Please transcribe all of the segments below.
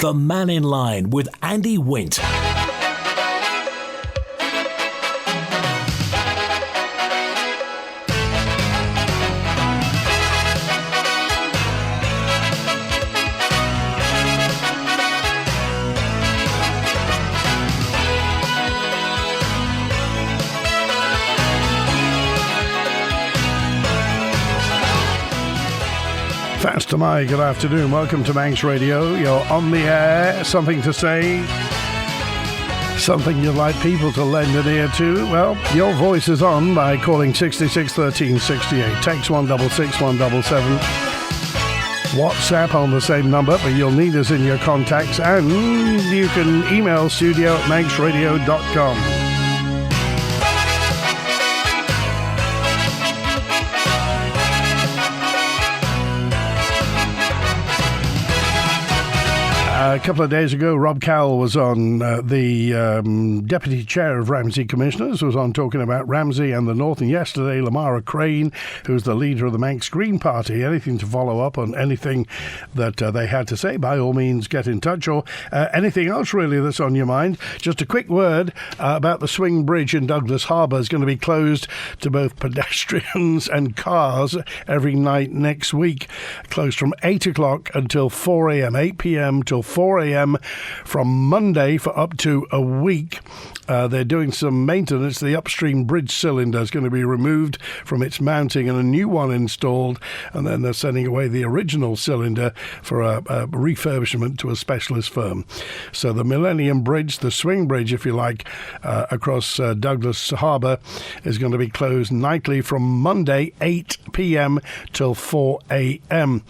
The Mannin Line with Andy Wint. Faster Mai, good afternoon. Welcome to Manx Radio. You're on the air. Something to say? Something you'd like people to lend an ear to? Well, your voice is on by calling 66 13 68. Text 166 177. WhatsApp on the same number, but you'll need us in your contacts. And you can email studio@manxradio.com. A couple of days ago, Rob Cowell was on, the Deputy Chair of Ramsey Commissioners, was on talking about Ramsey and the North. And yesterday, Lamara Crane, who's the leader of the Manx Green Party, anything to follow up on anything that they had to say, by all means, get in touch. Or anything else, really, that's on your mind. Just a quick word about the swing bridge in Douglas Harbour is going to be closed to both pedestrians and cars every night next week. Closed from 8 o'clock until 4 a.m., 8 p.m. till 4 a.m. from Monday for up to a week. They're doing some maintenance. The upstream bridge cylinder is going to be removed from its mounting and a new one installed, and then they're sending away the original cylinder for a refurbishment to a specialist firm. So the Millennium Bridge, the swing bridge, if you like, across Douglas Harbour is going to be closed nightly from Monday 8 p.m. till 4 a.m.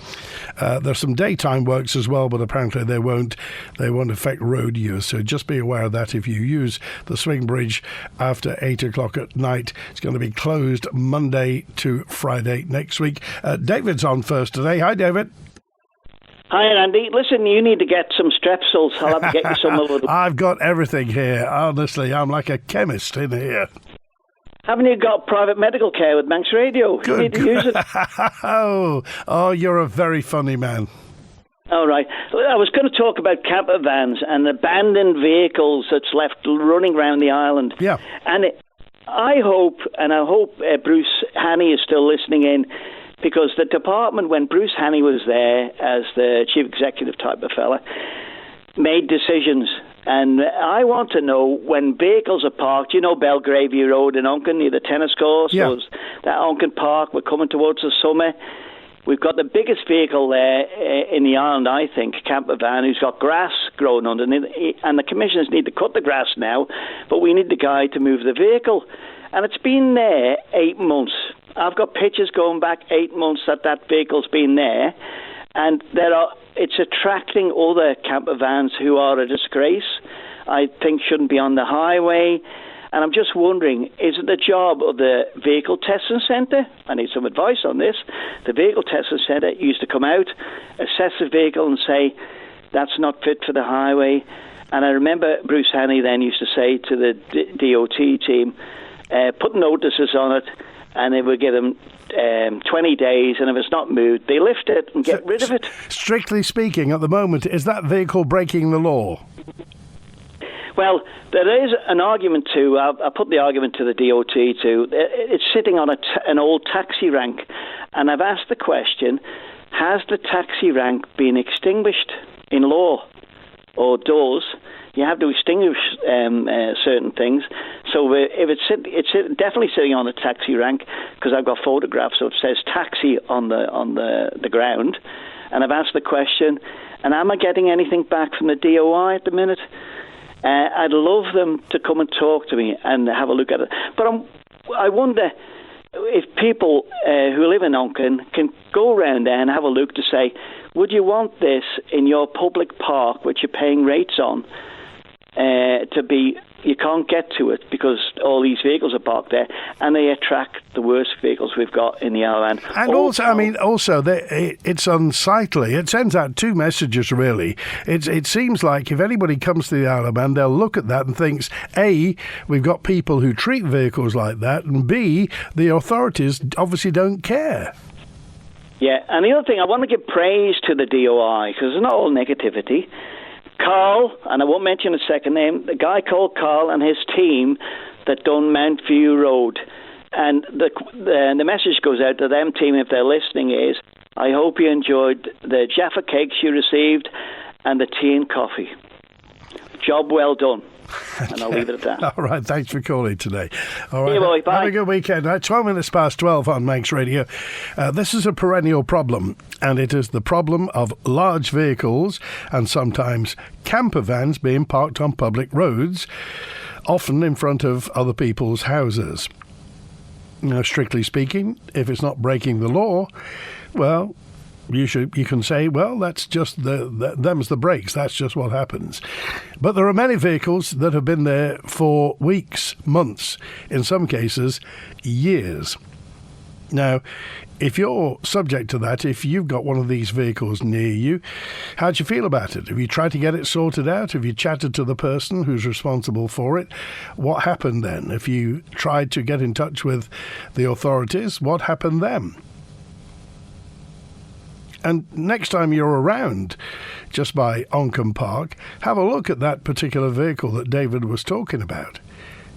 There's some daytime works as well, but apparently they won't affect road use. So just be aware of that if you use the swing bridge after 8 o'clock at night. It's going to be closed Monday to Friday next week. David's on first today. Hi, David. Hi, Andy. Listen, you need to get some Strepsils. I'll have to get you some of them. I've got everything here. Honestly, I'm like a chemist in here. Haven't you got private medical care with Manx Radio? Good. You need to use it. Oh, you're a very funny man. All right. I was going to talk about camper vans and abandoned vehicles that's left running around the island. Yeah. And I hope Bruce Hannay is still listening in, because the department, when Bruce Hannay was there as the chief executive type of fella, made decisions. And I want to know, when vehicles are parked, you know Belgravia Road in Onken, near the tennis course, yeah. That Onken Park, we're coming towards the summer. We've got the biggest vehicle there in the island, I think, camper van, who's got grass growing underneath, and the commissioners need to cut the grass now, but we need the guy to move the vehicle. And it's been there 8 months. I've got pictures going back 8 months that vehicle's been there, and it's attracting other camper vans who are a disgrace. I think shouldn't be on the highway. And I'm just wondering, is it the job of the Vehicle Testing Centre? I need some advice on this. The Vehicle Testing Centre used to come out, assess the vehicle and say, that's not fit for the highway. And I remember Bruce Hannay then used to say to the DOT team, put notices on it, and they would give them 20 days, and if it's not moved, they lift it and get rid of it. Strictly speaking, at the moment, is that vehicle breaking the law? Well, there is an argument to, I'll put the argument to the DOT too. It's sitting on an old taxi rank, and I've asked the question, has the taxi rank been extinguished in law, or does? You have to extinguish certain things. So if it's definitely sitting on a taxi rank, because I've got photographs, so it says taxi on the ground, and I've asked the question, and am I getting anything back from the DOI at the minute? I'd love them to come and talk to me and have a look at it. But I wonder if people who live in Onken can go around there and have a look to say, would you want this in your public park, which you're paying rates on, to be, you can't get to it because all these vehicles are parked there, and they attract the worst vehicles we've got in the island. And also, it's unsightly. It sends out two messages, really. It seems like if anybody comes to the Isle of Man, they'll look at that and thinks, A, we've got people who treat vehicles like that, and B, the authorities obviously don't care. Yeah, and the other thing, I want to give praise to the DOI, because it's not all negativity. Carl, and I won't mention his second name, the guy called Carl and his team that done Mount View Road. And the message goes out to them team, if they're listening, is I hope you enjoyed the Jaffa cakes you received and the tea and coffee. Job well done. And I'll leave it at that. All right, thanks for calling today. All right, see you, boy. Bye. Have a good weekend. 12 minutes past 12 on Manx Radio. This is a perennial problem, and it is the problem of large vehicles and sometimes camper vans being parked on public roads, often in front of other people's houses. Now, strictly speaking, if it's not breaking the law, well, you can say, well, that's just them's the breaks. That's just what happens. But there are many vehicles that have been there for weeks, months, in some cases, years. Now, if you're subject to that, if you've got one of these vehicles near you, how do you feel about it? Have you tried to get it sorted out? Have you chatted to the person who's responsible for it? What happened then? If you tried to get in touch with the authorities, what happened then? And next time you're around, just by Oncombe Park, have a look at that particular vehicle that David was talking about.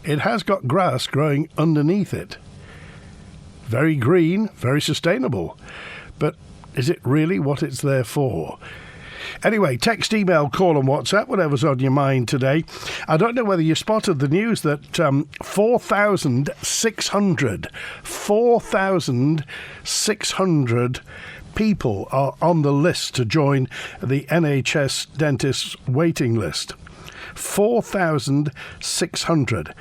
It has got grass growing underneath it. Very green, very sustainable. But is it really what it's there for? Anyway, text, email, call and WhatsApp, whatever's on your mind today. I don't know whether you spotted the news that 4,600 people are on the list to join the NHS dentist waiting list. 4,600.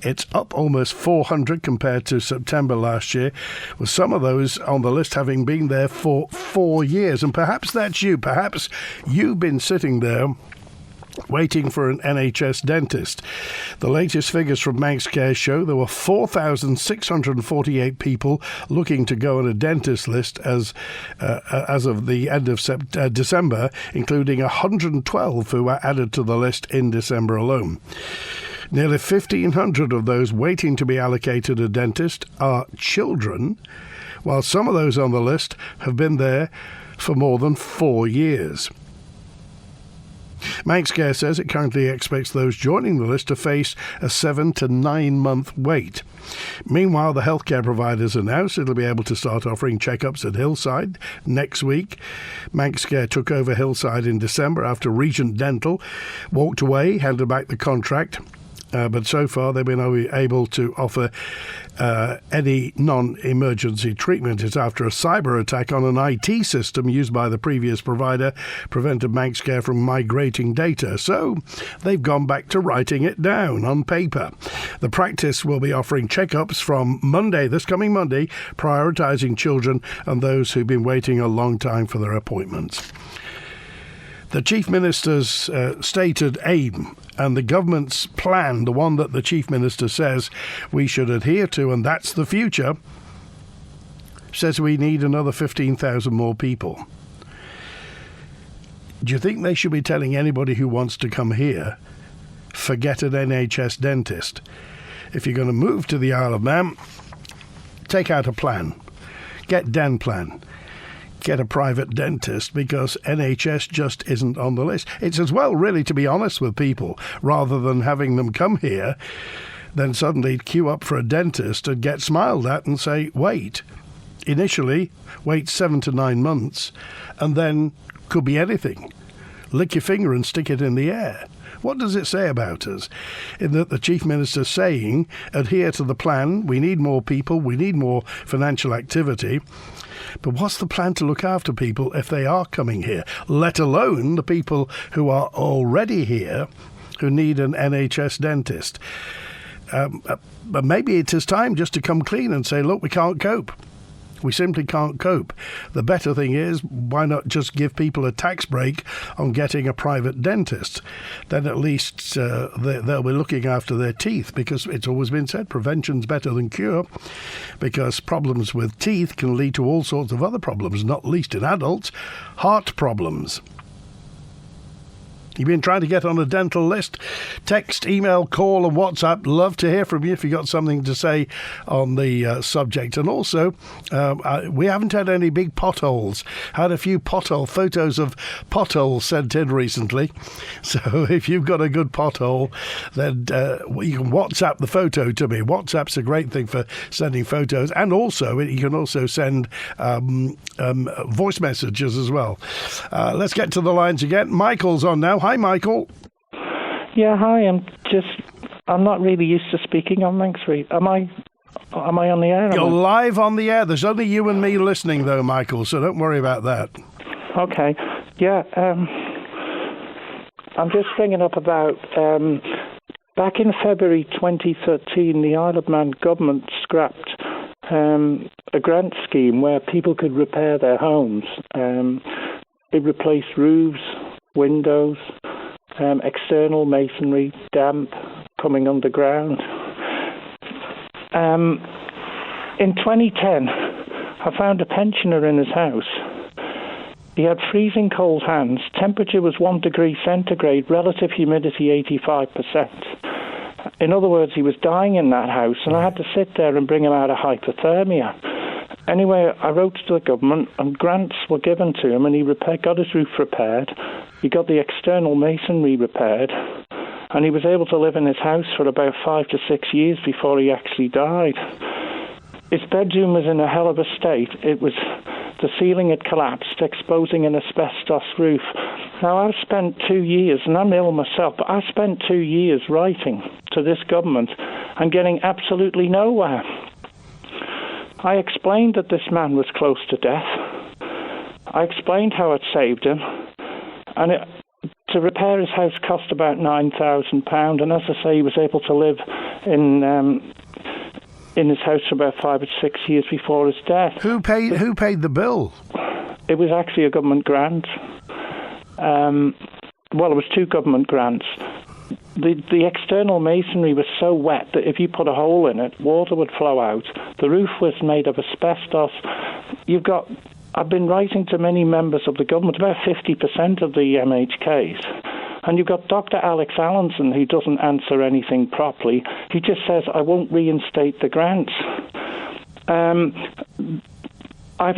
It's up almost 400 compared to September last year, with some of those on the list having been there for 4 years. And perhaps that's you. Perhaps you've been sitting there waiting for an NHS dentist. The latest figures from Manx Care show there were 4,648 people looking to go on a dentist list as of the end of December, including 112 who were added to the list in December alone. Nearly 1,500 of those waiting to be allocated a dentist are children, while some of those on the list have been there for more than 4 years. Manx Care says it currently expects those joining the list to face a 7 to 9 month wait. Meanwhile, the healthcare providers announced it'll be able to start offering checkups at Hillside next week. Manx Care took over Hillside in December after Regent Dental walked away, handed back the contract. But so far they've been able to offer any non-emergency treatment. It's after a cyber attack on an IT system used by the previous provider prevented Manx Care from migrating data. So they've gone back to writing it down on paper. The practice will be offering checkups from Monday, this coming Monday, prioritising children and those who've been waiting a long time for their appointments. The Chief Minister's stated aim and the government's plan, the one that the Chief Minister says we should adhere to, and that's the future, says we need another 15,000 more people. Do you think they should be telling anybody who wants to come here, forget an NHS dentist? If you're going to move to the Isle of Man, take out a plan. Get Den Plan. Get a private dentist, because NHS just isn't on the list. It's as well, really, to be honest with people, rather than having them come here, then suddenly queue up for a dentist and get smiled at and say, wait. Initially, wait 7 to 9 months, and then could be anything. Lick your finger and stick it in the air. What does it say about us? In that the Chief Minister's saying, adhere to the plan, we need more people, we need more financial activity. But what's the plan to look after people if they are coming here, let alone the people who are already here who need an NHS dentist? But maybe it is time just to come clean and say, look, we can't cope. We simply can't cope. The better thing is, why not just give people a tax break on getting a private dentist? Then at least they'll be looking after their teeth, because it's always been said prevention's better than cure, because problems with teeth can lead to all sorts of other problems, not least in adults, heart problems. You've been trying to get on a dental list? Text, email, call and WhatsApp. Love to hear from you if you've got something to say on the subject. And also, we haven't had any big potholes. Had a few photos of potholes sent in recently. So if you've got a good pothole, then you can WhatsApp the photo to me. WhatsApp's a great thing for sending photos. And also, you can also send voice messages as well. Let's get to the lines again. Michael's on now. Hi, Michael. Yeah, hi. I'm not really used to speaking on Manx Street. Am I on the air? You're live on the air. There's only you and me listening, though, Michael, so don't worry about that. Okay. Yeah, I'm just bringing up about... back in February 2013, the Isle of Man government scrapped a grant scheme where people could repair their homes. It replaced roofs, windows, external masonry, damp, coming underground. In 2010, I found a pensioner in his house. He had freezing cold hands. Temperature was 1 degree centigrade, relative humidity 85%. In other words, he was dying in that house, and I had to sit there and bring him out of hypothermia. Anyway, I wrote to the government, and grants were given to him, and he got his roof repaired. He got the external masonry repaired, and he was able to live in his house for about 5 to 6 years before he actually died. His bedroom was in a hell of a state. The ceiling had collapsed, exposing an asbestos roof. Now, I've spent 2 years, and I'm ill myself, but I spent 2 years writing to this government and getting absolutely nowhere. I explained that this man was close to death. I explained how it saved him. And to repair his house cost about £9,000. And as I say, he was able to live in his house for about 5 or 6 years before his death. Who paid the bill? It was actually a government grant. Well, it was 2 government grants. The external masonry was so wet that if you put a hole in it, water would flow out. The roof was made of asbestos. I've been writing to many members of the government, about 50% of the MHKs. And you've got Dr. Alex Allenson, who doesn't answer anything properly. He just says, I won't reinstate the grants. I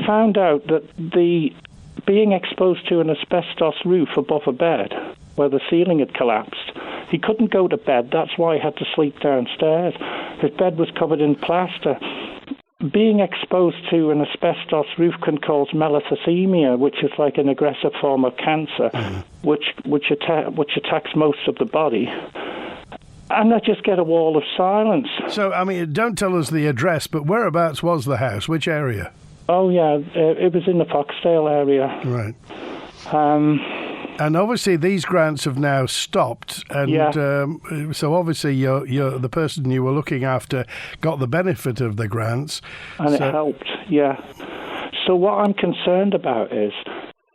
found out that being exposed to an asbestos roof above a bed, where the ceiling had collapsed, he couldn't go to bed. That's why he had to sleep downstairs. His bed was covered in plaster. Being exposed to an asbestos roof can cause melasthemia, which is like an aggressive form of cancer, which attacks most of the body. And I just get a wall of silence. So, I mean, don't tell us the address, but whereabouts was the house? Which area? Oh, yeah, it was in the Foxdale area. Right. And obviously these grants have now stopped, and so obviously you're the person you were looking after got the benefit of the grants. And it helped, yeah. So what I'm concerned about is,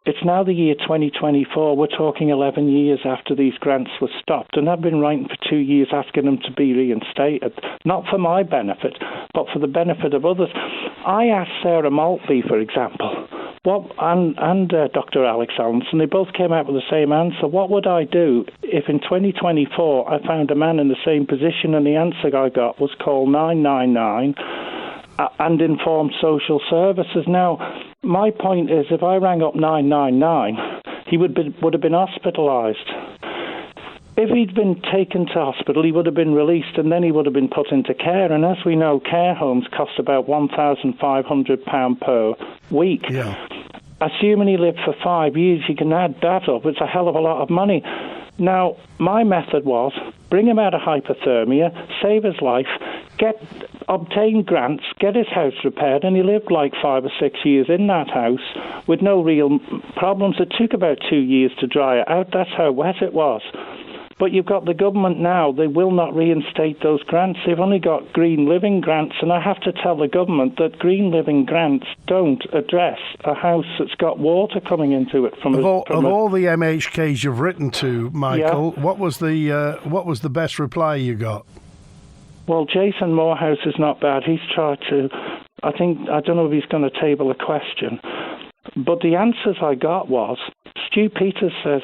it's now the year 2024. We're talking 11 years after these grants were stopped, and I've been writing for 2 years asking them to be reinstated, not for my benefit, but for the benefit of others. I asked Sarah Maltby, for example, and Dr. Alex Allenson, they both came out with the same answer. What would I do if in 2024 I found a man in the same position, and the answer I got was call 999 and inform social services? Now, my point is, if I rang up 999, he would have been hospitalised. If he'd been taken to hospital, he would have been released, and then he would have been put into care. And as we know, care homes cost about £1,500 per week. Yeah. Assuming he lived for 5 years, you can add that up. It's a hell of a lot of money. Now, my method was bring him out of hypothermia, save his life, obtain grants, get his house repaired, and he lived like 5 or 6 years in that house with no real problems. It took about 2 years to dry it out. That's how wet it was. But you've got the government now, they will not reinstate those grants. They've only got green living grants, and I have to tell the government that green living grants don't address a house that's got water coming into it from all the MHKs you've written to, Michael, what was the best reply you got? Well, Jason Morehouse is not bad. He's tried to, I don't know if he's going to table a question, but the answers I got was, Stu Peters says,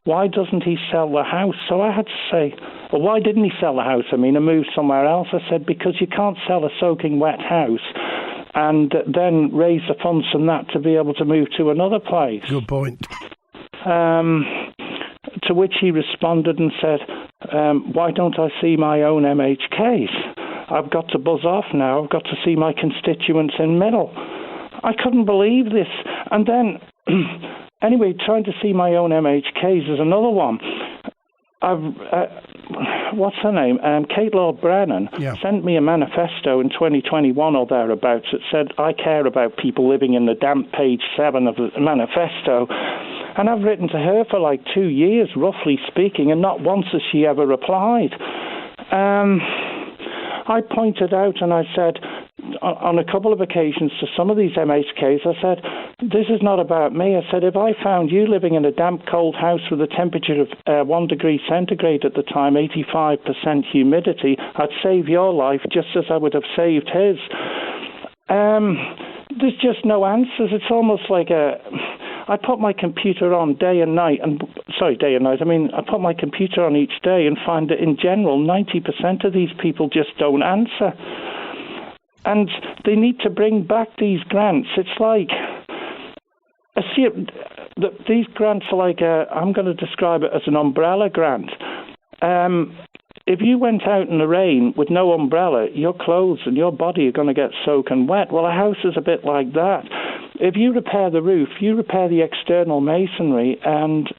why doesn't he sell the house? So I had to say, well, why didn't he sell the house? I mean, and move somewhere else. I said, because you can't sell a soaking wet house and then raise the funds from that to be able to move to another place. Good point. To which he responded and said, why don't I see my own MHKs? I've got to buzz off now. I've got to see my constituents in Middle. I couldn't believe this. And then, anyway, trying to see my own MHKs is another one. What's her name? Kate Lord Braddan sent me a manifesto in 2021 or thereabouts that said, I care about people living in the damp, page 7 of the manifesto. And I've written to her for like 2 years, roughly speaking, and not once has she ever replied. I pointed out and I said, on a couple of occasions to some of these MHKs, I said, this is not about me. I said, if I found you living in a damp, cold house with a temperature of 1 degree centigrade at the time, 85% humidity, I'd save your life just as I would have saved his. There's just no answers. It's almost like I put my computer on day and night. I put my computer on each day and find that in general, 90% of these people just don't answer. And they need to bring back these grants. It's like, these grants are like, I'm going to describe it as an umbrella grant. If you went out in the rain with no umbrella, your clothes and your body are going to get soaking wet. Well, a house is a bit like that. If you repair the roof, you repair the external masonry and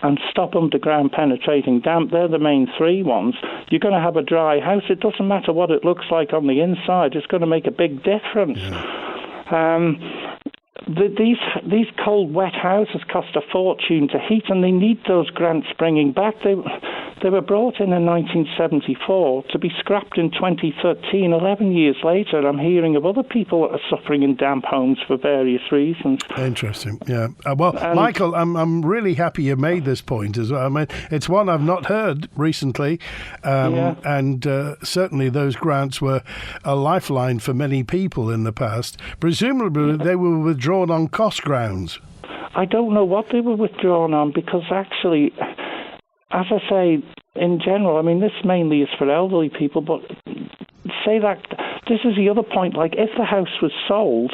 and stop underground penetrating damp. They're the main three ones. You're going to have a dry house. It doesn't matter what it looks like on the inside. It's going to make a big difference. These cold, wet houses cost a fortune to heat, and they need those grants bringing back. They were brought in 1974 to be scrapped in 2013. 11 years later, I'm hearing of other people that are suffering in damp homes for various reasons. Interesting, yeah. Michael, I'm really happy you made this point as well. I mean, it's one I've not heard recently, and certainly those grants were a lifeline for many people in the past. Presumably, they were withdrawn on cost grounds. I don't know what they were withdrawn on, because actually, as I say, in general, I mean, this mainly is for elderly people, but say that, this is the other point, like, if the house was sold,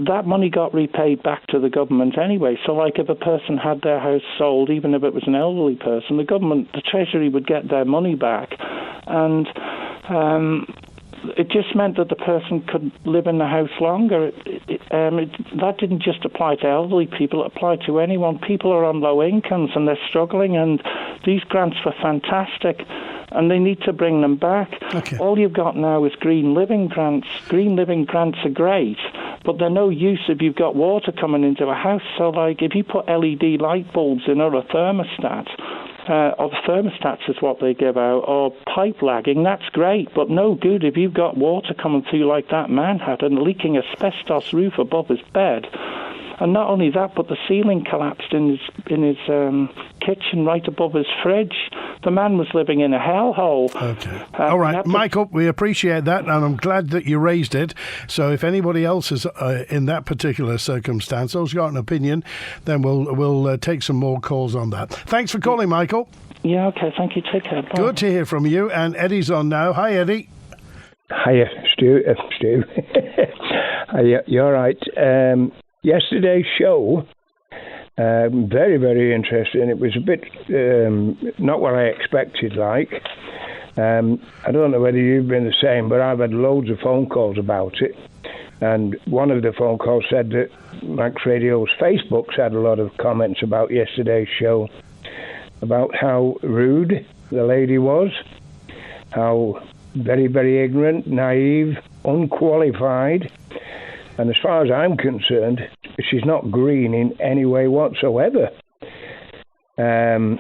that money got repaid back to the government anyway. So, like, if a person had their house sold, even if it was an elderly person, the Treasury would get their money back. And it just meant that the person could live in the house longer. That didn't just apply to elderly people, it applied to anyone. People are on low incomes and they're struggling, and these grants were fantastic, and they need to bring them back. Okay. All you've got now is green living grants. Green living grants are great, but they're no use if you've got water coming into a house. So, like, if you put LED light bulbs in or a thermostat, or the thermostats is what they give out, or pipe lagging, that's great, but no good if you've got water coming through like that man had and leaking asbestos roof above his bed. And not only that, but the ceiling collapsed in his kitchen right above his fridge. The man was living in a hellhole. Okay. All right, Michael, we appreciate that, and I'm glad that you raised it. So if anybody else is in that particular circumstance or has got an opinion, then we'll take some more calls on that. Thanks for calling, Michael. Yeah, okay, thank you. Take care. Bye. Good to hear from you. And Eddie's on now. Hi, Eddie. Hiya, Stu. You're right. Yesterday's show, very, very interesting. It was a bit not what I expected, like. I don't know whether you've been the same, but I've had loads of phone calls about it. And one of the phone calls said that Max Radio's Facebook's had a lot of comments about yesterday's show, about how rude the lady was, how very, very ignorant, naive, unqualified. And as far as I'm concerned, she's not green in any way whatsoever. A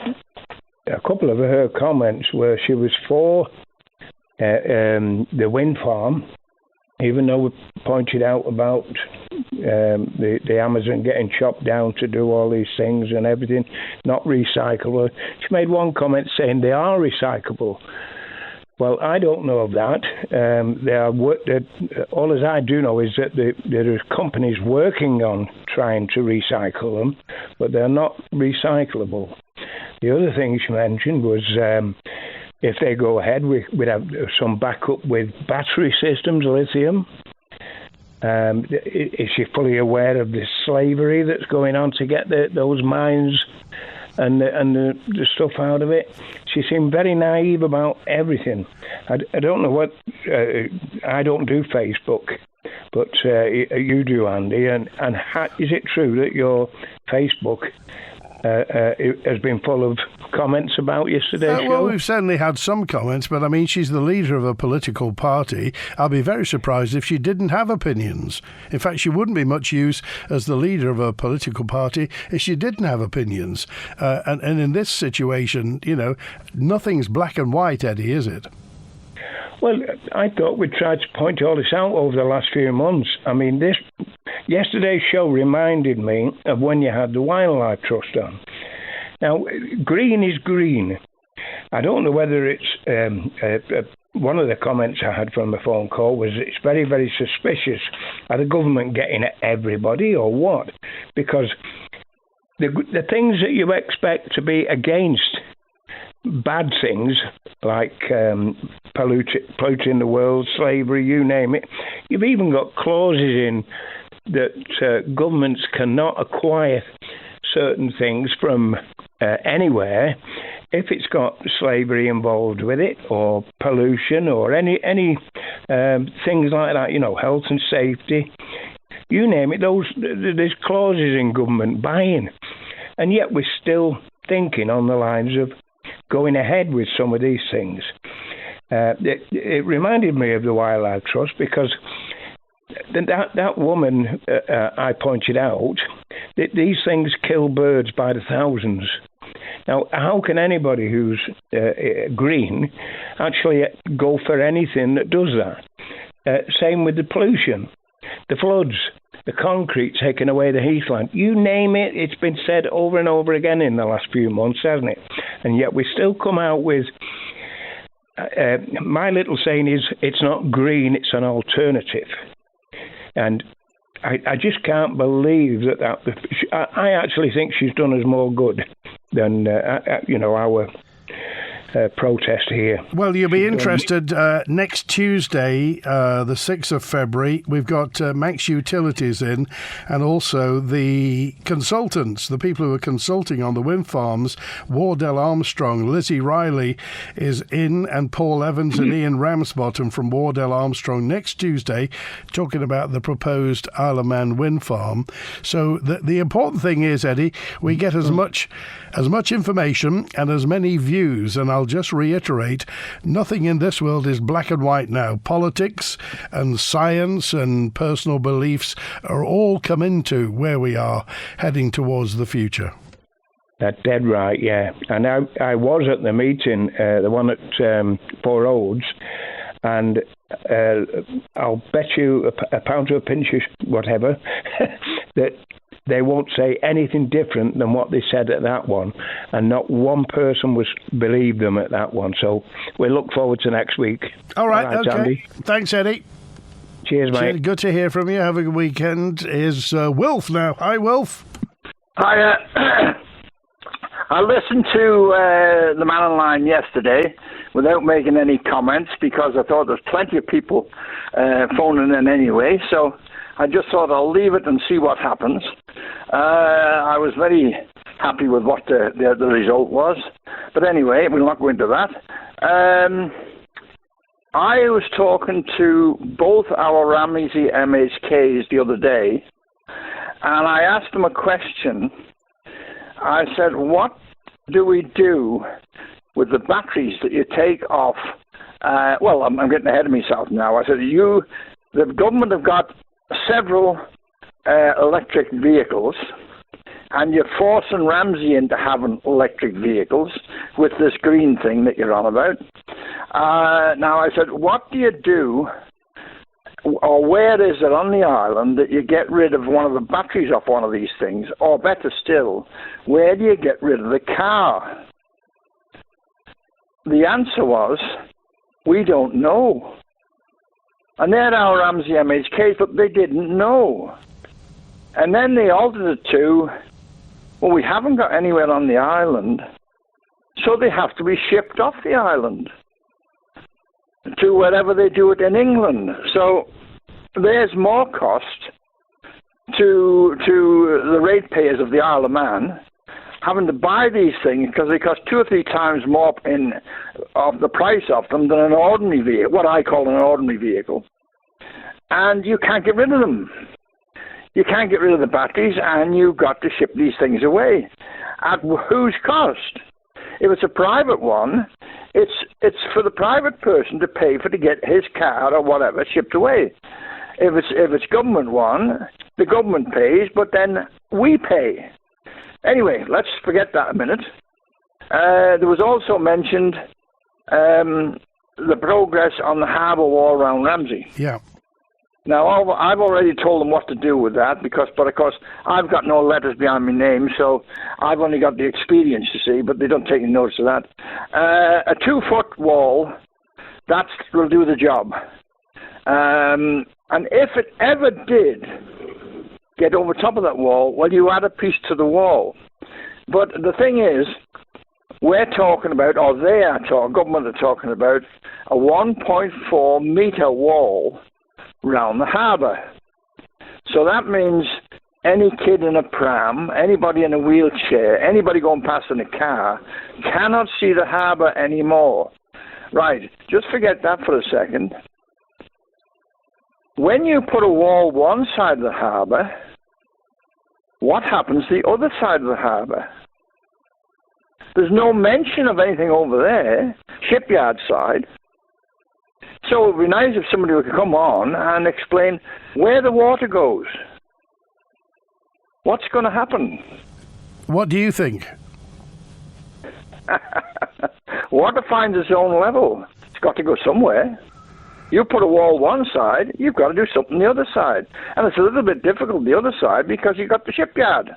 couple of her comments were she was for the wind farm, even though we pointed out about the Amazon getting chopped down to do all these things and everything, not recyclable. She made one comment saying they are recyclable. Well, I don't know of that. All as I do know is that there are companies working on trying to recycle them, but they're not recyclable. The other thing she mentioned was if they go ahead, we'd have some backup with battery systems, lithium. Is she fully aware of the slavery that's going on to get those mines and the stuff out of it? She seemed very naive about everything. I don't know what... I don't do Facebook, but you do, Andy. And is it true that your Facebook has been full of comments about yesterday's show? Well, we've certainly had some comments, but I mean, she's the leader of a political party. I'll be very surprised if she didn't have opinions. In fact, she wouldn't be much use as the leader of a political party if she didn't have opinions. And in this situation, nothing's black and white, Eddie, is it? Well, I thought we'd tried to point all this out over the last few months. I mean, yesterday's show reminded me of when you had the Wildlife Trust on. Now, green is green. I don't know whether it's... one of the comments I had from the phone call was it's very, very suspicious. Are the government getting at everybody or what? Because the things that you expect to be against bad things like polluting the world, slavery, you name it, you've even got clauses in that governments cannot acquire certain things from anywhere if it's got slavery involved with it, or pollution, or any things like that, health and safety, you name it. There's clauses in government buying, and yet we're still thinking on the lines of going ahead with some of these things. It reminded me of the Wildlife Trust because that woman I pointed out, that these things kill birds by the thousands. Now, how can anybody who's green actually go for anything that does that? Same with the pollution, the floods, the concrete taking away the heathland. You name it, it's been said over and over again in the last few months, hasn't it? And yet we still come out with... my little saying is, it's not green, it's an alternative. And I just can't believe that. I actually think she's done us more good than our protest here. Well, you'll be interested. Next Tuesday, the 6th of February, we've got Manx Utilities in, and also the consultants, the people who are consulting on the wind farms. Wardell Armstrong, Lizzie Riley is in, and Paul Evans and Ian Ramsbottom from Wardell Armstrong next Tuesday, talking about the proposed Isle of Man wind farm. So the important thing is, Eddie, we get as much information and as many views, and I'll just reiterate, nothing in this world is black and white now. Politics and science and personal beliefs are all come into where we are heading towards the future. That's dead right, yeah. And I was at the meeting, the one at Four Roads, and I'll bet you a pound to a pinch of whatever that they won't say anything different than what they said at that one, and not one person believed them at that one. So we look forward to next week. All right, okay. Andy. Thanks, Eddie. Cheers, mate. Good to hear from you. Have a good weekend. Is Wilf now. Hi, Wilf. Hi. I listened to the Mannin Line yesterday without making any comments because I thought there's plenty of people phoning in anyway. So I just thought I'll leave it and see what happens. I was very happy with what the result was. But anyway, we'll not go into that. I was talking to both our Ramsey MHKs the other day, and I asked them a question. I said, what do we do with the batteries that you take off? I'm getting ahead of myself now. I said, the government have got several electric vehicles, and you're forcing Ramsey into having electric vehicles with this green thing that you're on about. Now, I said, what do you do, or where is it on the island that you get rid of one of the batteries off one of these things? Or better still, where do you get rid of the car? The answer was, We don't know. And they had our Ramsey MHKs, but they didn't know. And then they altered it to, well, we haven't got anywhere on the island, so they have to be shipped off the island to wherever they do it in England. So there's more cost to the ratepayers of the Isle of Man having to buy these things because they cost 2 or 3 times more of the price of them than an ordinary vehicle, what I call an ordinary vehicle. And you can't get rid of them. You can't get rid of the batteries, and you've got to ship these things away. At whose cost? If it's a private one, it's for the private person to pay to get his car or whatever shipped away. If it's government one, the government pays, but then we pay. Anyway, let's forget that a minute. There was also mentioned the progress on the harbour wall around Ramsey. Yeah. Now, I've already told them what to do with that, but of course, I've got no letters behind my name, so I've only got the experience, you see, but they don't take any notice of that. A 2-foot wall, that will do the job. And if it ever did get over top of that wall, well, you add a piece to the wall. But the thing is, we're talking about, or government are talking about, a 1.4 metre wall round the harbour. So that means any kid in a pram, anybody in a wheelchair, anybody going past in a car cannot see the harbour anymore. Right, just forget that for a second. When you put a wall one side of the harbour, what happens to the other side of the harbour? There's no mention of anything over there, shipyard side. So it would be nice if somebody would come on and explain where the water goes. What's going to happen? What do you think? Water finds its own level. It's got to go somewhere. You put a wall one side, you've got to do something the other side. And it's a little bit difficult the other side because you've got the shipyard.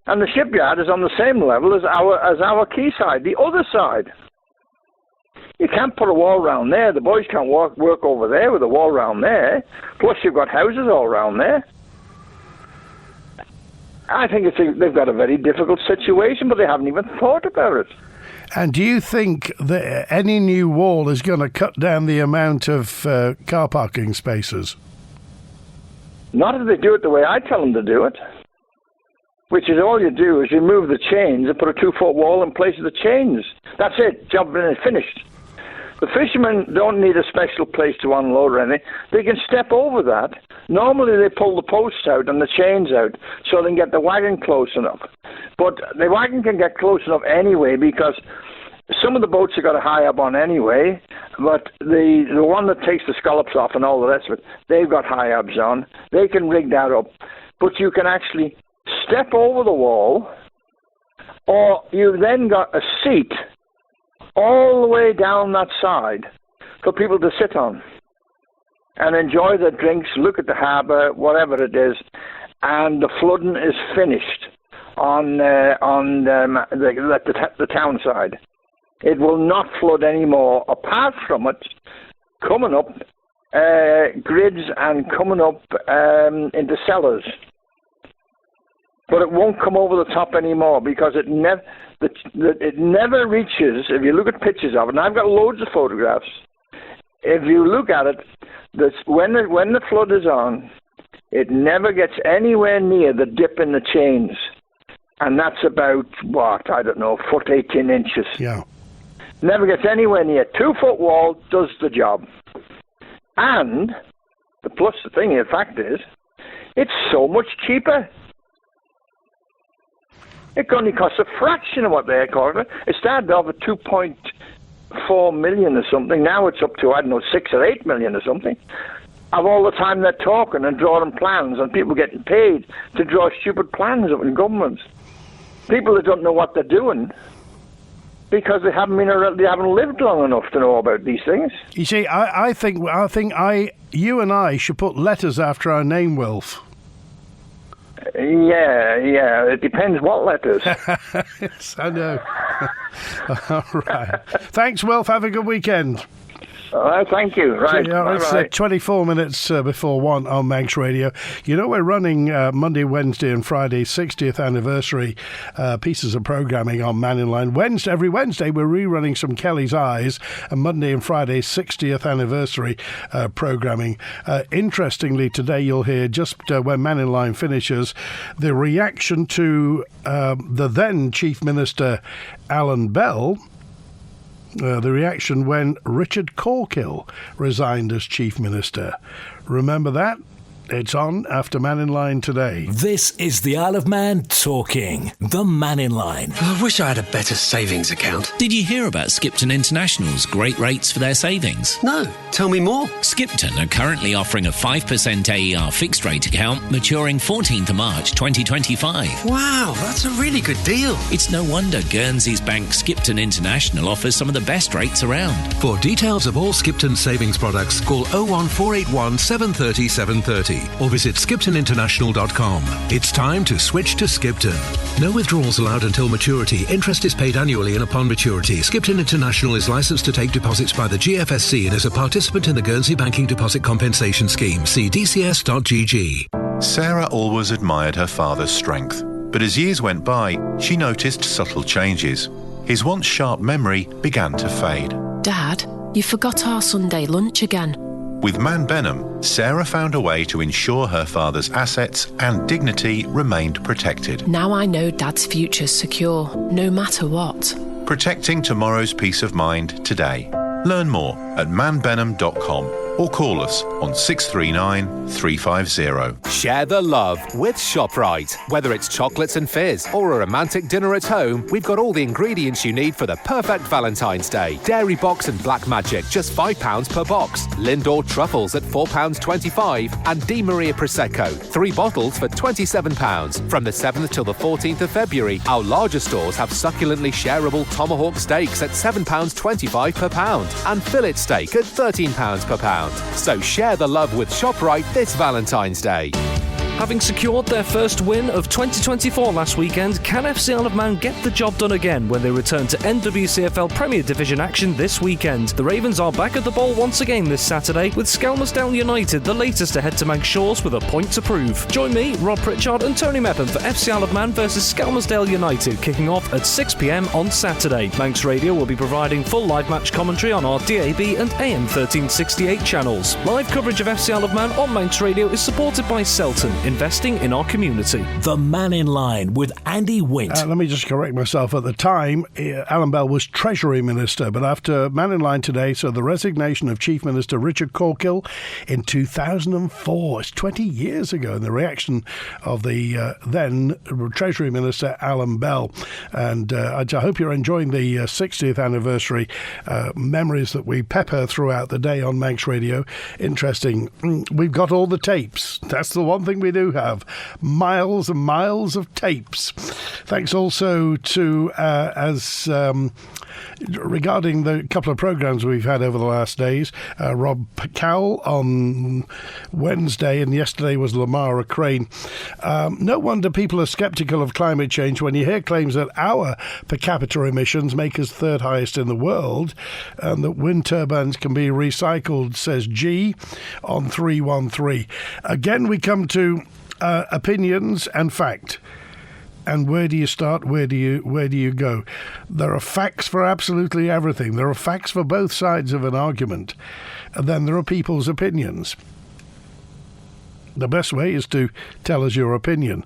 And the shipyard is on the same level as our quayside, the other side. You can't put a wall around there. The boys can't work over there with a wall around there. Plus, you've got houses all around there. I think they've got a very difficult situation, but they haven't even thought about it. And do you think that any new wall is going to cut down the amount of car parking spaces? Not if they do it the way I tell them to do it. Which is all you do is you move the chains and put a 2-foot wall in place of the chains. That's it. Job finished. The fishermen don't need a special place to unload or anything. They can step over that. Normally they pull the posts out and the chains out so they can get the wagon close enough. But the wagon can get close enough anyway because some of the boats have got a high up on anyway, but the one that takes the scallops off and all the rest of it, they've got high ups on. They can rig that up. But you can actually step over the wall, or you've then got a seat all the way down that side for people to sit on and enjoy their drinks, look at the harbour, whatever it is, and the flooding is finished on the town side. It will not flood anymore, apart from it coming up grids and coming up into cellars. But it won't come over the top anymore because it never reaches, if you look at pictures of it, and I've got loads of photographs, if you look at it, when the flood is on, it never gets anywhere near the dip in the chains. And that's about, I don't know, 18 inches. Yeah. Never gets anywhere near. 2-foot wall does the job. And the thing, in fact, is, it's so much cheaper. It only costs a fraction of what they're calling it. It started off at 2.4 million or something. Now it's up to, 6 or 8 million or something. Of all the time they're talking and drawing plans and people getting paid to draw stupid plans up in governments. People that don't know what they're doing because they haven't lived long enough to know about these things. You see, I think you and I should put letters after our name, Wilf. Yeah, it depends what letters. Yes, I know. All right. Thanks, Wilf. Have a good weekend. All right, thank you. Right. It's 24 minutes before 1 on Manx Radio. You know, we're running Monday, Wednesday and Friday 60th anniversary pieces of programming on Mannin Line. Every Wednesday, we're rerunning some Kelly's Eyes, and Monday and Friday 60th anniversary programming. Interestingly, today you'll hear, just when Mannin Line finishes, the reaction to the then Chief Minister Alan Bell, the reaction when Richard Corkill resigned as Chief Minister. Remember that? It's on after Mannin Line today. This is the Isle of Man talking. The Mannin Line. I wish I had a better savings account. Did you hear about Skipton International's great rates for their savings? No, tell me more. Skipton are currently offering a 5% AER fixed rate account maturing 14th of March 2025. Wow, that's a really good deal. It's no wonder Guernsey's bank Skipton International offers some of the best rates around. For details of all Skipton savings products, call 01481 730 730 or visit skiptoninternational.com. It's time to switch to Skipton. No withdrawals allowed until maturity. Interest is paid annually and upon maturity. Skipton International is licensed to take deposits by the GFSC and is a participant in the Guernsey Banking Deposit Compensation Scheme. See dcs.gg. Sarah always admired her father's strength, but as years went by, she noticed subtle changes. His once sharp memory began to fade. Dad, you forgot our Sunday lunch again. With Man Benham, Sarah found a way to ensure her father's assets and dignity remained protected. Now I know Dad's future's secure, no matter what. Protecting tomorrow's peace of mind today. Learn more at manbenham.com or call us on 639 350. Share the love with ShopRite. Whether it's chocolates and fizz or a romantic dinner at home, we've got all the ingredients you need for the perfect Valentine's Day. Dairy Box and Black Magic, just £5 per box. Lindor Truffles at £4.25 and Di Maria Prosecco, 3 bottles for £27. From the 7th till the 14th of February, our larger stores have succulently shareable tomahawk steaks at £7.25 per pound and fillet steak at £13 per pound. So share the love with ShopRite this Valentine's Day. Having secured their first win of 2024 last weekend, can FC Isle of Man get the job done again when they return to NWCFL Premier Division action this weekend? The Ravens are back at the ball once again this Saturday, with Skelmersdale United the latest to head to Manx Shores with a point to prove. Join me, Rob Pritchard and Tony Mepham for FC Isle of Man versus Skelmersdale United, kicking off at 6 p.m. on Saturday. Manx Radio will be providing full live match commentary on our DAB and AM 1368 channels. Live coverage of FC Isle of Man on Manx Radio is supported by Selton, investing in our community. The Mannin Line with Andy Wint. Let me just correct myself. At the time, Alan Bell was Treasury Minister, but after Mannin Line today, so the resignation of Chief Minister Richard Corkill in 2004. It's 20 years ago, and the reaction of the then Treasury Minister Alan Bell. And I hope you're enjoying the 60th anniversary memories that we pepper throughout the day on Manx Radio. Interesting. We've got all the tapes. That's the one thing we do have. Miles and miles of tapes. Thanks also to, regarding the couple of programmes we've had over the last days, Rob Cowell on Wednesday, and yesterday was Lamara Crane. No wonder people are sceptical of climate change when you hear claims that our per capita emissions make us third highest in the world, and that wind turbines can be recycled, says G on 313. Again, we come to opinions and fact. And where do you start? Where do you go? There are facts for absolutely everything. There are facts for both sides of an argument. And then there are people's opinions. The best way is to tell us your opinion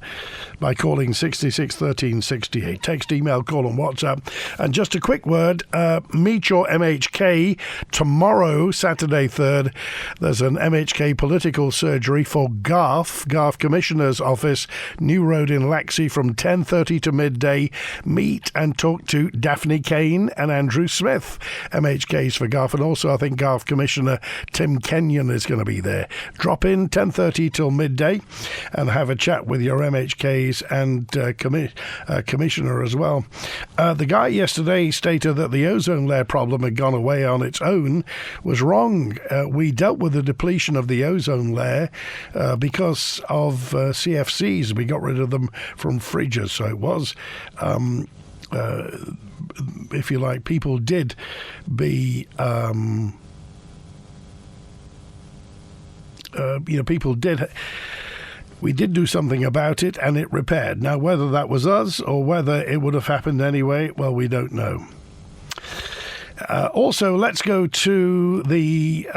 by calling 66 13 68. Text, email, call on WhatsApp. And just a quick word, meet your MHK tomorrow, Saturday 3rd. There's an MHK political surgery for Garth Commissioner's Office, New Road in Laxey from 10:30 to midday. Meet and talk to Daphne Kane and Andrew Smith, MHKs for Garth. And also I think Garth Commissioner Tim Kenyon is going to be there. Drop in 10:30 till midday and have a chat with your MHKs and Commissioner as well. The guy yesterday stated that the ozone layer problem had gone away on its own was wrong. We dealt with the depletion of the ozone layer because of CFCs. We got rid of them from fridges, so it was if you like, people did be, we did do something about it and it repaired. Now, whether that was us or whether it would have happened anyway, well, we don't know. Also, let's go to the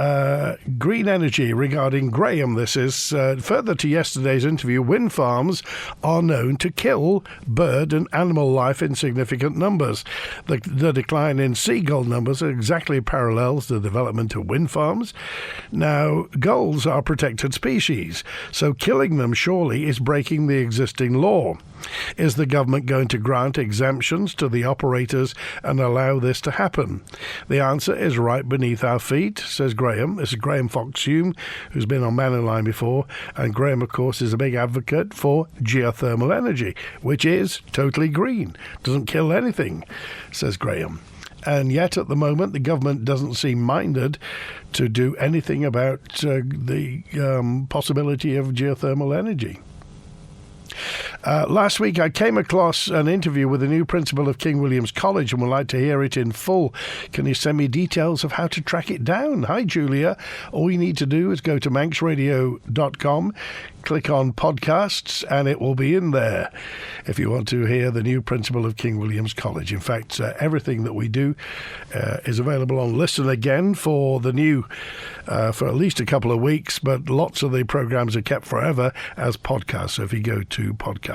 green energy regarding Graham. This is further to yesterday's interview. Wind farms are known to kill bird and animal life in significant numbers. The decline in seagull numbers exactly parallels the development of wind farms. Now, gulls are protected species, so killing them surely is breaking the existing law. Is the government going to grant exemptions to the operators and allow this to happen? The answer is right beneath our feet, says Graham. This is Graham Fox-Hume, who's been on Mannin Line before, and Graham, of course, is a big advocate for geothermal energy, which is totally green, doesn't kill anything, says Graham. And yet, at the moment, the government doesn't seem minded to do anything about the possibility of geothermal energy. Last week I came across an interview with the new principal of King William's College and would like to hear it in full. Can you send me details of how to track it down? Hi, Julia. All you need to do is go to manxradio.com, click on podcasts, and it will be in there if you want to hear the new principal of King William's College. In fact, everything that we do is available on Listen Again for the new, for at least a couple of weeks, but lots of the programs are kept forever as podcasts, so if you go to podcasts.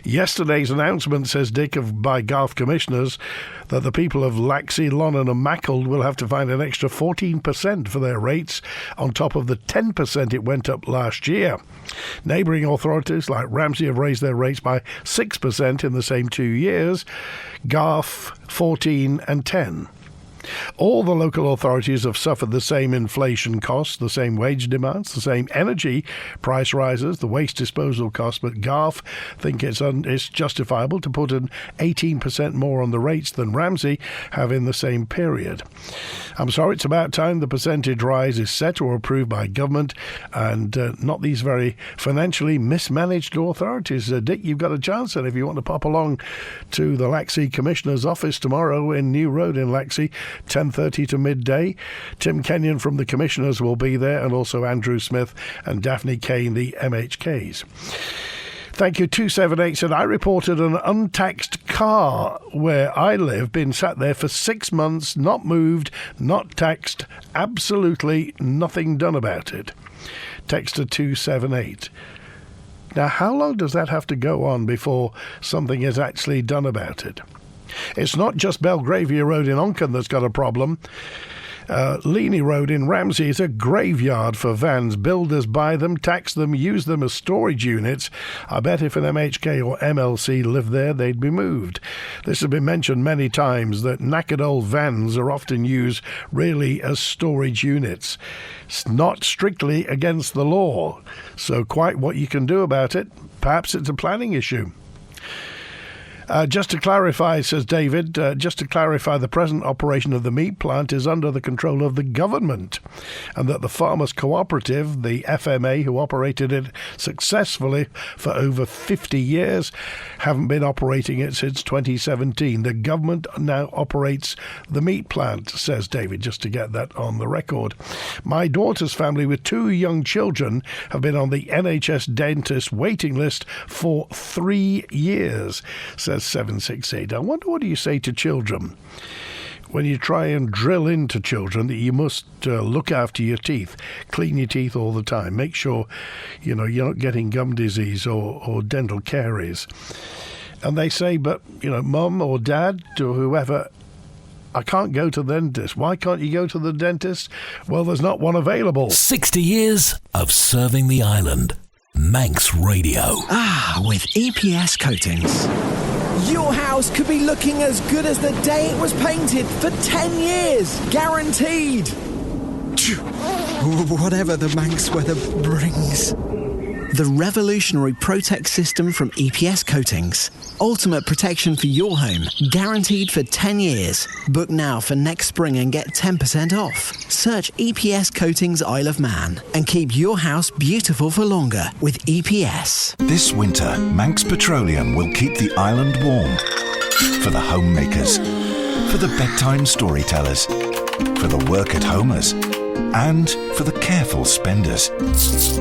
Yesterday's announcement, says Dick, by Garth Commissioners, that the people of Laxey, Lonnon and Macclesfield will have to find an extra 14% for their rates on top of the 10% it went up last year. Neighbouring authorities like Ramsey have raised their rates by 6% in the same 2 years, Garth 14 and 10. All the local authorities have suffered the same inflation costs, the same wage demands, the same energy price rises, the waste disposal costs, but Garth think it's justifiable to put an 18% more on the rates than Ramsey have in the same period. I'm sorry, it's about time the percentage rise is set or approved by government and not these very financially mismanaged authorities. Dick, you've got a chance, and if you want to pop along to the Laxey Commissioner's office tomorrow in New Road in Laxey, 10:30 to midday. Tim Kenyon from the Commissioners will be there, and also Andrew Smith and Daphne Kane, the MHKs. Thank you. 278 said, I reported an untaxed car where I live, been sat there for 6 months, not moved, not taxed, absolutely nothing done about it. Texter 278. Now, how long does that have to go on before something is actually done about it? It's not just Belgravia Road in Onken that's got a problem. Leaney Road in Ramsey is a graveyard for vans. Builders buy them, tax them, use them as storage units. I bet if an MHK or MLC lived there, they'd be moved. This has been mentioned many times, that knackered old vans are often used really as storage units. It's not strictly against the law, so quite what you can do about it, perhaps it's a planning issue. Just to clarify, says David, the present operation of the meat plant is under the control of the government, and that the Farmers Cooperative, the FMA, who operated it successfully for over 50 years, haven't been operating it since 2017. The government now operates the meat plant, says David, just to get that on the record. My daughter's family with 2 young children have been on the NHS dentist waiting list for 3 years, says 768. I wonder, what do you say to children when you try and drill into children that you must look after your teeth, clean your teeth all the time, make sure you're not getting gum disease or dental caries, and they say, but mum or dad or whoever, I can't go to the dentist. Why can't you go to the dentist? Well, there's not one available. 60 years of serving the island. Manx Radio. With EPS coatings. Your house could be looking as good as the day it was painted for 10 years. Guaranteed. Whatever the Manx weather brings. The revolutionary Protect system from EPS Coatings. Ultimate protection for your home, guaranteed for 10 years. Book now for next spring and get 10% off. Search EPS Coatings Isle of Man and keep your house beautiful for longer with EPS. This winter, Manx Petroleum will keep the island warm for the homemakers. For the bedtime storytellers, for the work-at-homers, and for the careful spenders.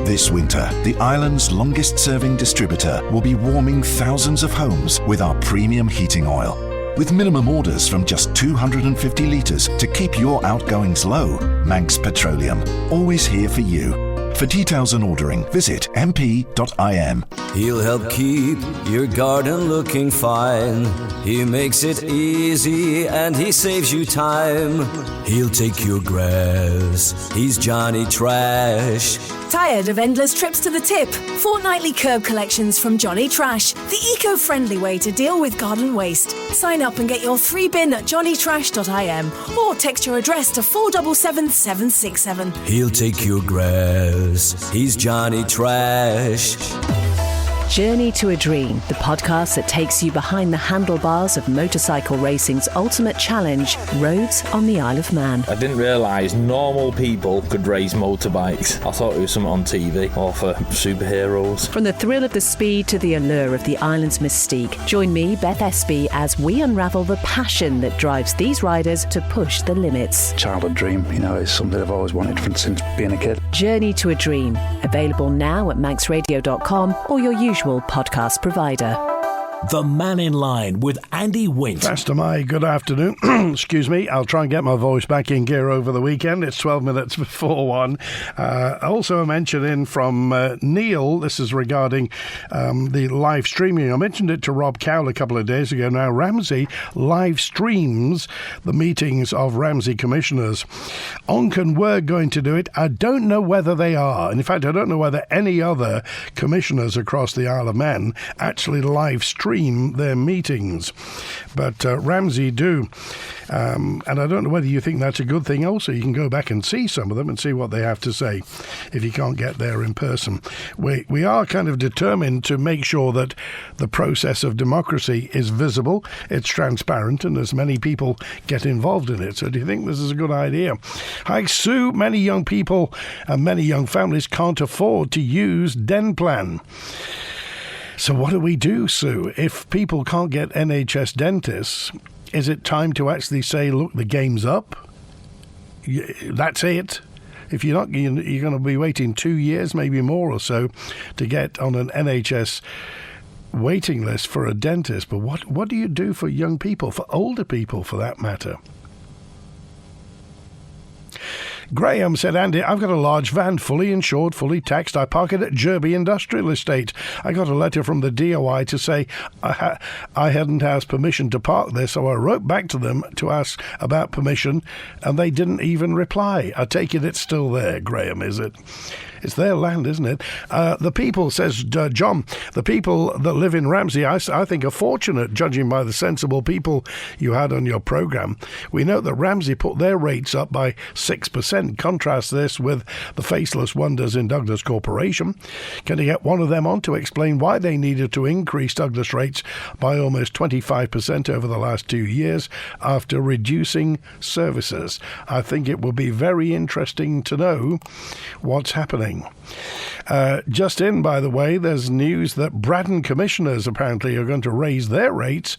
This winter, the island's longest-serving distributor will be warming thousands of homes with our premium heating oil. With minimum orders from just 250 litres to keep your outgoings low, Manx Petroleum, always here for you. For details and ordering, visit mp.im. He'll help keep your garden looking fine. He makes it easy and he saves you time. He'll take your grass. He's Johnny Trash. Tired of endless trips to the tip? Fortnightly curb collections from Johnny Trash, the eco-friendly way to deal with garden waste. Sign up and get your 3-bin at johnnytrash.im or text your address to 477767. He'll take your grass. He's Johnny Trash. Journey to a Dream, the podcast that takes you behind the handlebars of motorcycle racing's ultimate challenge, roads on the Isle of Man. I didn't realise normal people could race motorbikes. I thought it was something on TV or for superheroes. From the thrill of the speed to the allure of the island's mystique, join me, Beth Espy, as we unravel the passion that drives these riders to push the limits. Childhood dream, it's something I've always wanted since being a kid. Journey to a Dream, available now at manxradio.com or your usual podcast provider. The Mannin Line with Andy Wint. Faster my good afternoon. Excuse me. I'll try and get my voice back in gear over the weekend. It's 12 minutes before 1. Also a mention in from Neil. This is regarding the live streaming. I mentioned it to Rob Cowell a couple of days ago. Now, Ramsey live streams the meetings of Ramsey commissioners. Onken were going to do it. I don't know whether they are. In fact, I don't know whether any other commissioners across the Isle of Man actually live stream their meetings, but Ramsey do, and I don't know whether you think that's a good thing. Also, you can go back and see some of them and see what they have to say if you can't get there in person. We are kind of determined to make sure that the process of democracy is visible, it's transparent, and as many people get involved in it. So do you think this is a good idea? Hi, Sue. Many young people and many young families can't afford to use Denplan. So what do we do, Sue? If people can't get NHS dentists, is it time to actually say, look, the game's up? That's it. If you're not, you're going to be waiting 2 years, maybe more or so, to get on an NHS waiting list for a dentist. But what do you do for young people, for older people, for that matter? Graham said, Andy, I've got a large van, fully insured, fully taxed. I park it at Jerby Industrial Estate. I got a letter from the DOI to say I hadn't asked permission to park there, so I wrote back to them to ask about permission, and they didn't even reply. I take it it's still there, Graham, is it? It's their land, isn't it? The people, says John, the people that live in Ramsey, I think are fortunate, judging by the sensible people you had on your programme. We know that Ramsey put their rates up by 6%. Contrast this with the faceless wonders in Douglas Corporation. Can you get one of them on to explain why they needed to increase Douglas rates by almost 25% over the last 2 years after reducing services? I think it will be very interesting to know what's happening. Just in, by the way, there's news that Braddan commissioners apparently are going to raise their rates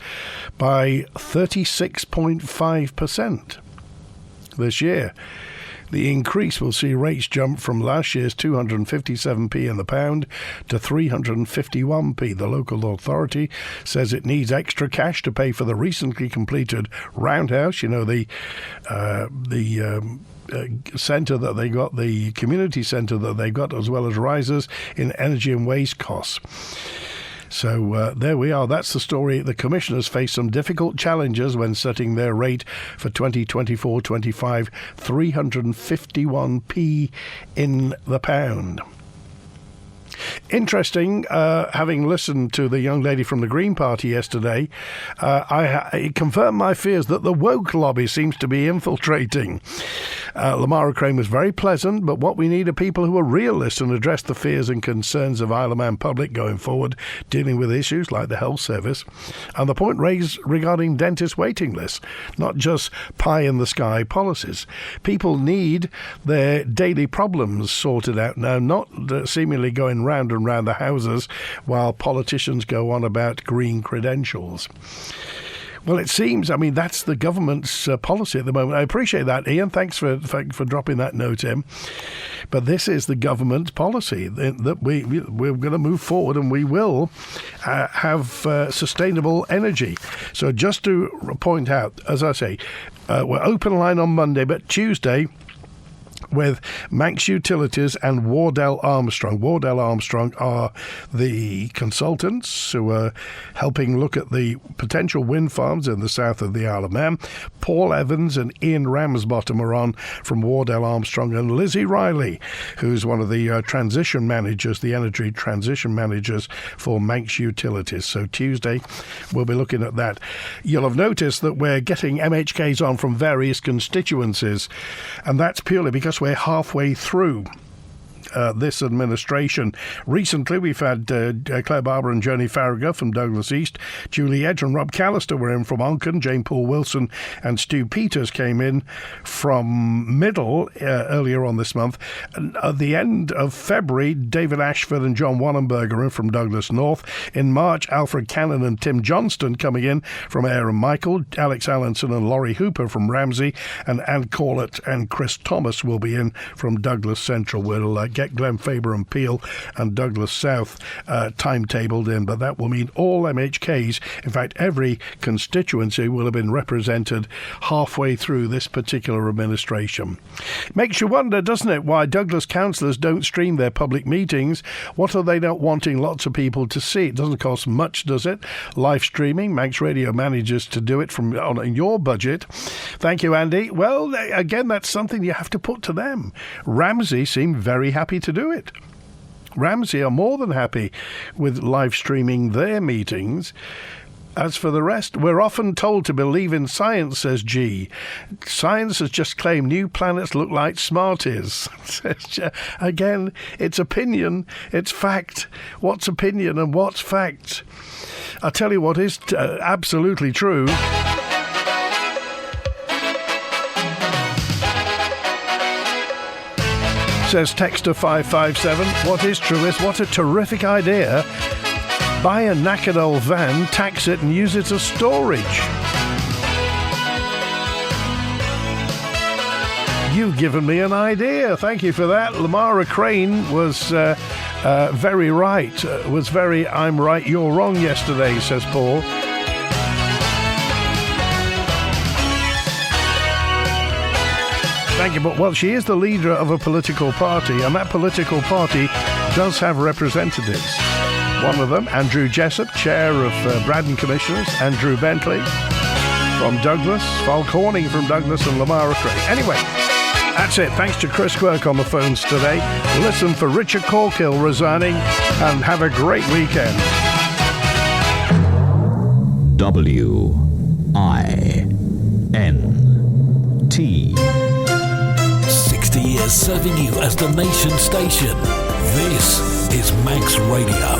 by 36.5% this year. The increase will see rates jump from last year's 257p in the pound to 351p. The local authority says it needs extra cash to pay for the recently completed roundhouse, the centre that they got, the community centre that they got, as well as rises in energy and waste costs. So there we are. That's the story. The commissioners face some difficult challenges when setting their rate for 2024-25, 351p in the pound. Interesting, having listened to the young lady from the Green Party yesterday, it confirmed my fears that the woke lobby seems to be infiltrating. Lamara Crane was very pleasant, but what we need are people who are realists and address the fears and concerns of Isle of Man public going forward, dealing with issues like the health service. And the point raised regarding dentist waiting lists, not just pie-in-the-sky policies. People need their daily problems sorted out now, not seemingly going round and round the houses while politicians go on about green credentials. Well, it seems, I mean, that's the government's policy at the moment. I appreciate that, Ian. Thanks for dropping that note in. But this is the government's policy that we're going to move forward, and we will have sustainable energy. So just to point out, as I say, we're open line on Monday, but Tuesday with Manx Utilities and Wardell Armstrong. Wardell Armstrong are the consultants who are helping look at the potential wind farms in the south of the Isle of Man. Paul Evans and Ian Ramsbottom are on from Wardell Armstrong, and Lizzie Riley, who's one of the transition managers, the energy transition managers for Manx Utilities. So Tuesday, we'll be looking at that. You'll have noticed that we're getting MHKs on from various constituencies, and that's purely because we're halfway through this administration. Recently, we've had Claire Barber and Joni Farragher from Douglas East. Julie Edge and Rob Callister were in from Onken. Jane Paul Wilson and Stu Peters came in from Middle earlier on this month. And at the end of February, David Ashford and John Wannenberg are in from Douglas North. In March, Alfred Cannon and Tim Johnston coming in from Ayr and Michael. Alex Allenson and Laurie Hooper from Ramsey. And Ann Corlett and Chris Thomas will be in from Douglas Central. We'll get Glen Faber and Peel and Douglas South timetabled in, but that will mean all MHKs, in fact every constituency, will have been represented halfway through this particular administration. Makes you wonder, doesn't it, why Douglas councillors don't stream their public meetings. What are they not wanting lots of people to see? It doesn't cost much, does it? Live streaming, Manx Radio manages to do it from on your budget. Thank you, Andy. Well, again, that's something you have to put to them. Ramsey seemed very happy to do it. Ramsey are more than happy with live streaming their meetings. As for the rest, we're often told to believe in science, says G. Science has just claimed new planets look like Smarties. Again, it's opinion, it's fact. What's opinion and what's fact? I'll tell you what is absolutely true. Says Texter 557, what is true is what a terrific idea. Buy a knackered old van, tax it and use it as storage. You've given me an idea. Thank you for that. Lamara Crane was very right. Was very I'm right, you're wrong yesterday, says Paul. Thank you, but well, she is the leader of a political party, and that political party does have representatives. One of them, Andrew Jessup, chair of Braddan Commissioners, Andrew Bentley from Douglas, Falk Horning from Douglas, and Lamara Crane. Anyway, that's it. Thanks to Chris Quirk on the phones today. Listen for Richard Corkill resigning, and have a great weekend. WINT. 60 years serving you as the nation's station. This is Manx Radio.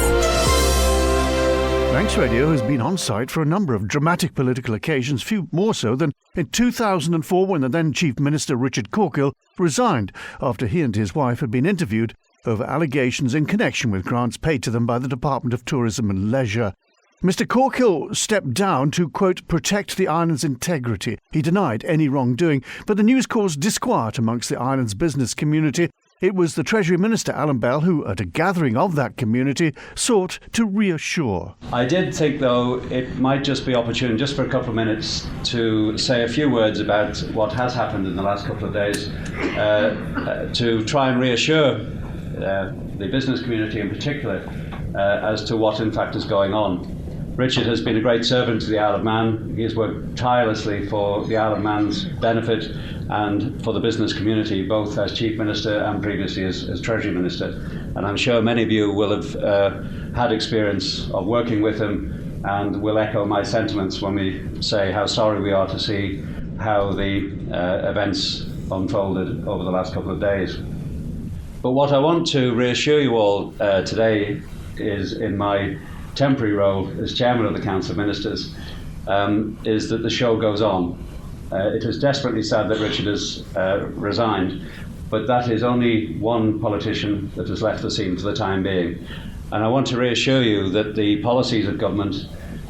Manx Radio has been on site for a number of dramatic political occasions, few more so than in 2004 when the then Chief Minister Richard Corkill resigned after he and his wife had been interviewed over allegations in connection with grants paid to them by the Department of Tourism and Leisure. Mr Corkill stepped down to, quote, protect the island's integrity. He denied any wrongdoing, but the news caused disquiet amongst the island's business community. It was the Treasury Minister, Alan Bell, who, at a gathering of that community, sought to reassure. I did think, though, it might just be opportune, just for a couple of minutes, to say a few words about what has happened in the last couple of days, to try and reassure the business community in particular as to what, in fact, is going on. Richard has been a great servant to the Isle of Man. He has worked tirelessly for the Isle of Man's benefit and for the business community, both as Chief Minister and previously as Treasury Minister. And I'm sure many of you will have had experience of working with him and will echo my sentiments when we say how sorry we are to see how the events unfolded over the last couple of days. But what I want to reassure you all today is, in my temporary role as Chairman of the Council of Ministers, is that the show goes on. It is desperately sad that Richard has resigned, but that is only one politician that has left the scene for the time being. And I want to reassure you that the policies of government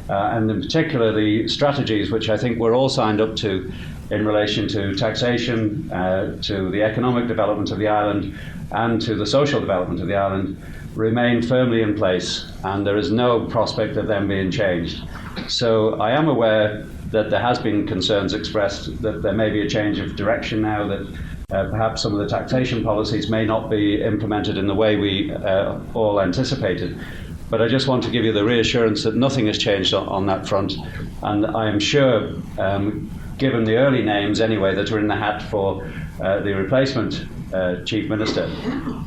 and in particular the strategies which I think we're all signed up to in relation to taxation, to the economic development of the island, and to the social development of the island, remain firmly in place, and there is no prospect of them being changed. So I am aware that there has been concerns expressed that there may be a change of direction now, that perhaps some of the taxation policies may not be implemented in the way we all anticipated. But I just want to give you the reassurance that nothing has changed on that front, and I am sure, given the early names anyway that are in the hat for the replacement Chief Minister,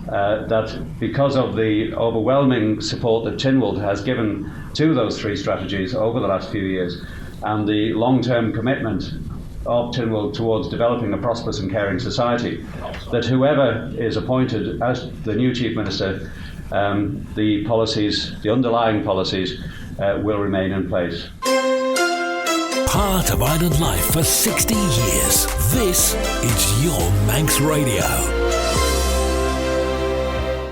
that because of the overwhelming support that Tynwald has given to those three strategies over the last few years, and the long-term commitment of Tynwald towards developing a prosperous and caring society, that whoever is appointed as the new Chief Minister, the policies, the underlying policies, will remain in place. Part of island life for 60 years. This is your Manx Radio.